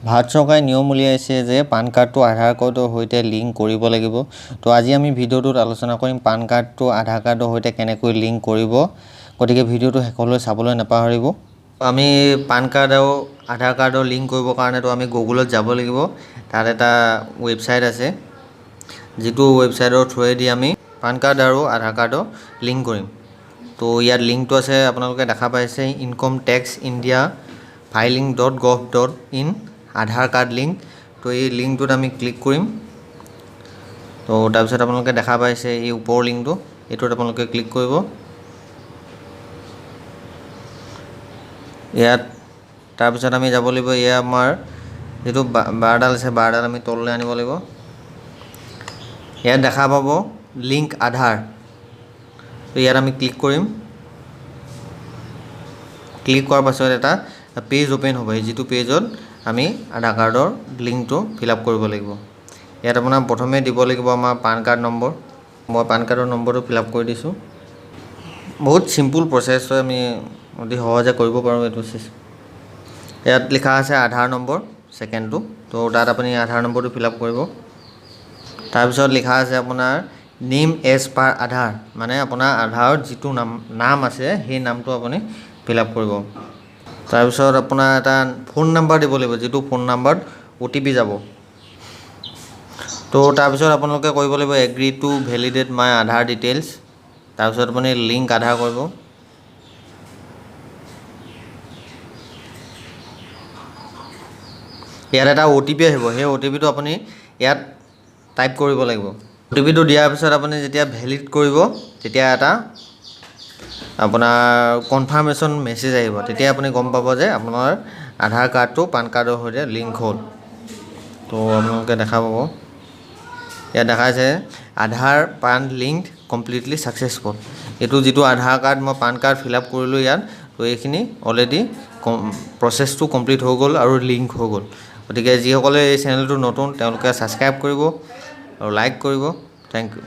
ভাৰত চৰকাৰে নিয়ম উলিয়াইছে যে পান কাৰ্ডটো আধাৰ কাৰ্ডৰ সৈতে লিংক কৰিব লাগিব। তো আজি আমি ভিডিঅ'টোত আলোচনা কৰিম পান কাৰ্ডটো আধাৰ কাৰ্ডৰ সৈতে কেনেকৈ লিংক কৰিব। গতিকে ভিডিঅ'টো শেষলৈ চাবলৈ নাপাহৰিব। আমি পান কাৰ্ড আৰু আধাৰ কাৰ্ডৰ লিংক কৰিবৰ কাৰণেতো আমি গুগলত যাব লাগিব। তাত এটা ৱেবছাইট আছে, যিটো ৱেবছাইটৰ থ্ৰুৱেদি আমি পান কাৰ্ড আৰু আধাৰ কাৰ্ডৰ লিংক কৰিম। তো ইয়াত লিংকটো আছে, আপোনালোকে দেখা পাইছে ইনকম টেক্স ইণ্ডিয়া filing.gov.in আধাৰ কাৰ্ড লিংক। তো এই লিংকটোত আমি ক্লিক কৰিম। তো তাৰপিছত আপোনালোকে দেখা পাইছে এই ওপৰৰ লিংকটো, এইটোত আপোনালোকে ক্লিক কৰিব। ইয়াত তাৰপিছত আমি যাব লাগিব, এয়া আমাৰ যিটো বাৰডাল আছে, বাৰডাল আমি তললৈ আনিব লাগিব। ইয়াত দেখা পাব লিংক আধাৰ। তো ইয়াত আমি ক্লিক কৰিম। ক্লিক কৰাৰ পাছত এটা পেজ অ'পেন হ'ব, যিটো পেজত আমি আধাৰ কাৰ্ডৰ লিংকটো ফিল আপ কৰিব লাগিব। ইয়াত আপোনাৰ প্ৰথমে দিব লাগিব আমাৰ পান কাৰ্ড নম্বৰ। মই পান কাৰ্ডৰ নম্বৰটো ফিল আপ কৰি দিছোঁ। বহুত চিম্পুল প্ৰচেছ হয়, আমি অতি সহজে কৰিব পাৰোঁ এইটো। ইয়াত লিখা আছে আধাৰ নম্বৰ ছেকেণ্ডটো। তো তাত আপুনি আধাৰ নম্বৰটো ফিল আপ কৰিব। তাৰপিছত লিখা আছে আপোনাৰ নেম এজ পাৰ আধাৰ, মানে আপোনাৰ আধাৰত যিটো নাম আছে সেই নামটো আপুনি ফিল আপ কৰিব। তাৰপিছত আপোনাৰ এটা ফোন নাম্বাৰ দিব লাগিব, যিটো ফোন নাম্বাৰত OTP যাব। তো তাৰপিছত আপোনালোকে কৰিব লাগিব এগ্ৰি টু ভেলিডেট মাই আধাৰ ডিটেইলছ। তাৰপিছত আপুনি লিংক আধাৰ কৰিব। ইয়াত এটা OTP আহিব, সেই OTPটো আপুনি ইয়াত টাইপ কৰিব লাগিব। OTPটো দিয়াৰ পিছত আপুনি যেতিয়া ভেলিড কৰিব, তেতিয়া এটা আপোনাৰ কনফাৰ্মেশ্যন মেছেজ আহিব। তেতিয়া আপুনি গম পাব যে আপোনাৰ আধাৰ কাৰ্ডটো পান কাৰ্ডৰ সৈতে লিংক হ'ল। তো আপোনালোকে দেখা পাব, ইয়াত দেখাইছে আধাৰ পান লিংক কমপ্লিটলি ছাকচেছফুল। এইটো যিটো আধাৰ কাৰ্ড মই পান কাৰ্ড ফিল আপ কৰিলোঁ ইয়াত, তো এইখিনি অলৰেডি প্ৰচেছটো কমপ্লিট হৈ গ'ল আৰু লিংক হৈ গ'ল। গতিকে যিসকলে এই চেনেলটো নতুন, তেওঁলোকে ছাবস্ক্ৰাইব কৰিব আৰু লাইক কৰিব। Thank U.